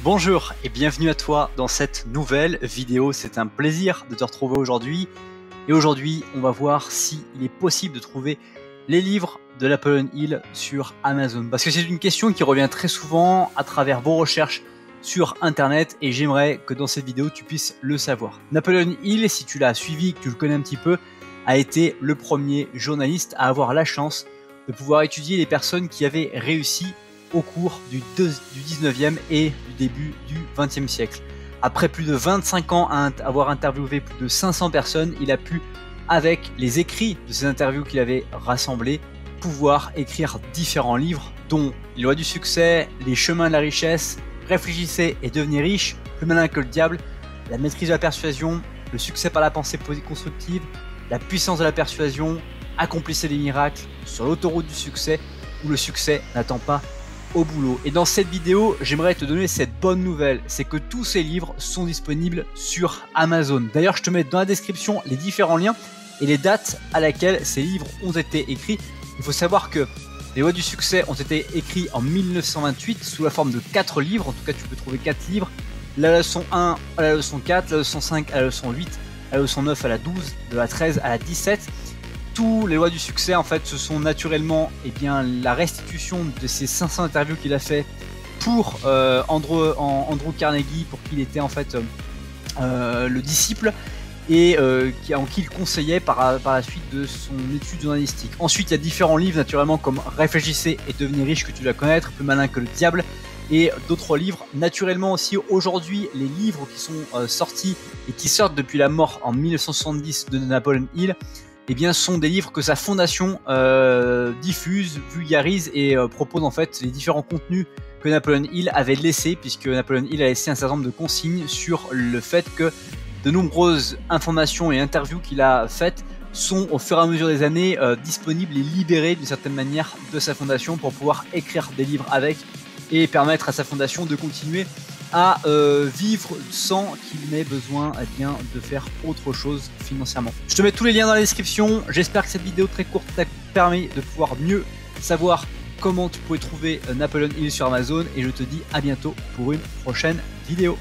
Bonjour et bienvenue à toi dans cette nouvelle vidéo. C'est un plaisir de te retrouver aujourd'hui. Et aujourd'hui, on va voir s'il est possible de trouver les livres de Napoleon Hill sur Amazon. Parce que c'est une question qui revient très souvent à travers vos recherches sur Internet et j'aimerais que dans cette vidéo, tu puisses le savoir. Napoleon Hill, si tu l'as suivi, que tu le connais un petit peu, a été le premier journaliste à avoir la chance de pouvoir étudier les personnes qui avaient réussi au cours du 19e et du début du 20e siècle. Après plus de 25 ans à avoir interviewé plus de 500 personnes, il a pu, avec les écrits de ces interviews qu'il avait rassemblés, pouvoir écrire différents livres, dont Les lois du succès, Les chemins de la richesse, Réfléchissez et devenez riche, Plus malin que le diable, La maîtrise de la persuasion, Le succès par la pensée constructive, La puissance de la persuasion, Accomplissez des miracles, Sur l'autoroute du succès, où le succès n'attend pas au boulot. Et dans cette vidéo, j'aimerais te donner cette bonne nouvelle, c'est que tous ces livres sont disponibles sur Amazon. D'ailleurs, je te mets dans la description les différents liens et les dates à laquelle ces livres ont été écrits. Il faut savoir que les lois du succès ont été écrits en 1928 sous la forme de 4 livres. En tout cas, tu peux trouver 4 livres. La leçon 1 à la leçon 4, la leçon 5 à la leçon 8, la leçon 9 à la 12, de la 13 à la 17. Tous les lois du succès, en fait, ce sont naturellement la restitution de ces 500 interviews qu'il a fait pour Andrew Carnegie, pour qui il était en fait le disciple et en qui il conseillait par la suite de son étude journalistique. Ensuite, il y a différents livres naturellement comme Réfléchissez et devenez riche, que tu dois connaître, Plus malin que le diable, et d'autres livres. Naturellement aussi aujourd'hui, les livres qui sont sortis et qui sortent depuis la mort en 1970 de Napoleon Hill, sont des livres que sa fondation diffuse, vulgarise et propose en fait les différents contenus que Napoleon Hill avait laissés, puisque Napoleon Hill a laissé un certain nombre de consignes sur le fait que de nombreuses informations et interviews qu'il a faites sont au fur et à mesure des années disponibles et libérées d'une certaine manière de sa fondation pour pouvoir écrire des livres avec et permettre à sa fondation de continuer à vivre sans qu'il n'ait besoin de faire autre chose financièrement. Je te mets tous les liens dans la description. J'espère que cette vidéo très courte t'a permis de pouvoir mieux savoir comment tu pouvais trouver Napoleon Hill sur Amazon et je te dis à bientôt pour une prochaine vidéo.